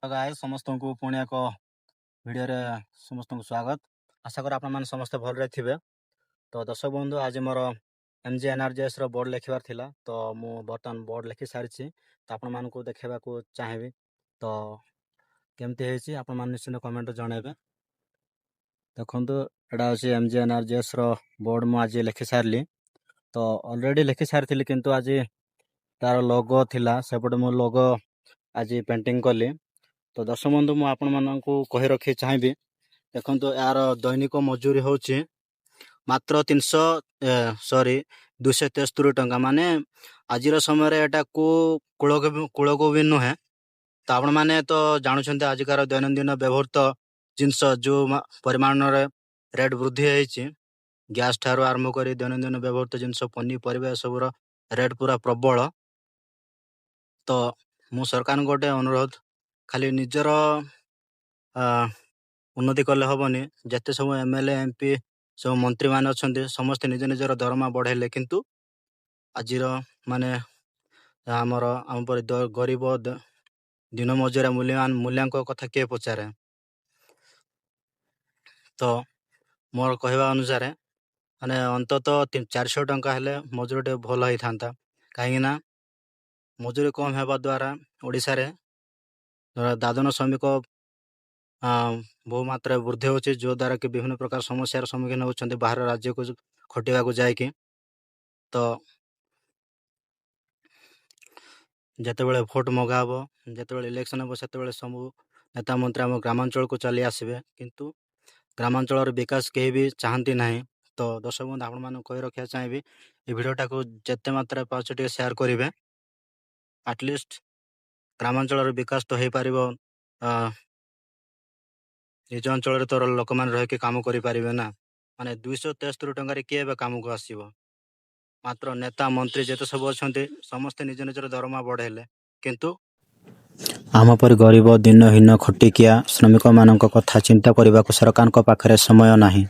ତ ଗାଇସ୍ ସମସ୍ତଙ୍କୁ ପୁଣି ଏକ ଭିଡ଼ିଓରେ ସମସ୍ତଙ୍କୁ ସ୍ୱାଗତ। ଆଶା କରେ ଆପଣମାନେ ସମସ୍ତେ ଭଲରେ ଥିବେ। ତ ଦର୍ଶକ ବନ୍ଧୁ, ଆଜି ମୋର MGNRGSର ବୋର୍ଡ଼ ଲେଖିବାର ଥିଲା। ତ ମୁଁ ବର୍ତ୍ତମାନ ବୋର୍ଡ଼ ଲେଖି ସାରିଛି। ତ ଆପଣମାନଙ୍କୁ ଦେଖାଇବାକୁ ଚାହିଁବି। ତ କେମିତି ହେଇଛି ଆପଣମାନେ ନିଶ୍ଚିନ୍ତ କମେଣ୍ଟରେ ଜଣାଇବେ। ଦେଖନ୍ତୁ, ଏଇଟା ହେଉଛି MGNRGSର ବୋର୍ଡ଼ ମୁଁ ଆଜି ଲେଖି ସାରିଲି। ତ ଅଲରେଡ଼ି ଲେଖି ସାରିଥିଲି, କିନ୍ତୁ ଆଜି ତାର ଲୋଗୋ ଥିଲା, ସେପଟେ ମୁଁ ଲୋଗୋ ଆଜି ପେଣ୍ଟିଂ କଲି। ତ ଦର୍ଶକ ବନ୍ଧୁ, ମୁଁ ଆପଣମାନଙ୍କୁ କହି ରଖି ଚାହିଁବି, ଦେଖନ୍ତୁ ଏହାର ଦୈନିକ ମଜୁରୀ ହେଉଛି ମାତ୍ର 273 ଟଙ୍କା। ମାନେ ଆଜିର ସମୟରେ ଏଟାକୁ କୂଳକୁ ବି ନୁହେଁ। ତ ଆପଣମାନେ ତ ଜାଣୁଛନ୍ତି ଆଜିକାର ଦୈନନ୍ଦିନ ବ୍ୟବହୃତ ଜିନିଷ ଯେଉଁ ପରିମାଣରେ ରେଟ୍ ବୃଦ୍ଧି ହେଇଛି, ଗ୍ୟାସ୍ ଠାରୁ ଆରମ୍ଭ କରି ଦୈନନ୍ଦିନ ବ୍ୟବହୃତ ଜିନିଷ, ପନିପରିବା ଏସବୁର ରେଟ୍ ପୁରା ପ୍ରବଳ। ତ ମୁଁ ସରକାରଙ୍କୁ ଗୋଟେ ଅନୁରୋଧ, ଖାଲି ନିଜର ଉନ୍ନତି କଲେ ହେବନି। ଯେତେ ସବୁ MLA MP ସବୁ ମନ୍ତ୍ରୀମାନେ ଅଛନ୍ତି, ସମସ୍ତେ ନିଜ ନିଜର ଦରମା ବଢ଼ାଇଲେ, କିନ୍ତୁ ଆଜିର ମାନେ ଆମ ପରି ଗରିବ ଦିନ ମଜୁରିଆ ମୂଲ୍ୟାଙ୍କ କଥା କିଏ ପଚାରେ? ତ ମୋର କହିବା ଅନୁସାରେ ମାନେ ଅନ୍ତତଃ 400 ଟଙ୍କା ହେଲେ ମଜୁରୀ ଟିକେ ଭଲ ହେଇଥାନ୍ତା। କାହିଁକିନା ମଜୁରୀ କମ୍ ହେବା ଦ୍ୱାରା ଓଡ଼ିଶାରେ ଦାଦନ ଶ୍ରମିକ ବହୁ ମାତ୍ରାରେ ବୃଦ୍ଧି ହେଉଛି, ଯଦ୍ୱାରା କି ବିଭିନ୍ନ ପ୍ରକାର ସମସ୍ୟାର ସମ୍ମୁଖୀନ ହେଉଛନ୍ତି ବାହାର ରାଜ୍ୟକୁ ଖଟିବାକୁ ଯାଇକି। ତ ଯେତେବେଳେ ଭୋଟ୍ ମଗା ହେବ, ଯେତେବେଳେ ଇଲେକ୍ସନ୍ ହେବ, ସେତେବେଳେ ସବୁ ନେତା ମନ୍ତ୍ରୀ ଆମ ଗ୍ରାମାଞ୍ଚଳକୁ ଚାଲି ଆସିବେ, କିନ୍ତୁ ଗ୍ରାମାଞ୍ଚଳର ବିକାଶ କେହି ବି ଚାହାନ୍ତି ନାହିଁ। ତ ଦର୍ଶକ ବନ୍ଧୁ, ଆପଣମାନଙ୍କୁ କହି ରଖିବା ଚାହିଁବି, ଏ ଭିଡ଼ିଓଟାକୁ ଯେତେ ମାତ୍ରାରେ ପାରୁଛ ଟିକେ ସେୟାର କରିବେ। ଆଟଲିଷ୍ଟ ଗ୍ରାମାଞ୍ଚଳର ବିକାଶ ତ ହେଇପାରିବ, ନିଜ ଅଞ୍ଚଳରେ ତ ଲୋକମାନେ ରହିକି କାମ କରିପାରିବେ ନା। ମାନେ 273 ଟଙ୍କାରେ କିଏ ଏବେ କାମକୁ ଆସିବ? ମାତ୍ର ନେତା ମନ୍ତ୍ରୀ ଯେତେ ସବୁ ଅଛନ୍ତି, ସମସ୍ତେ ନିଜ ନିଜର ଦରମା ବଢ଼ାଇଲେ, କିନ୍ତୁ ଆମ ପରି ଗରିବ ଦିନହୀନ ଖଟିକିଆ ଶ୍ରମିକମାନଙ୍କ କଥା ଚିନ୍ତା କରିବାକୁ ସରକାରଙ୍କ ପାଖରେ ସମୟ ନାହିଁ।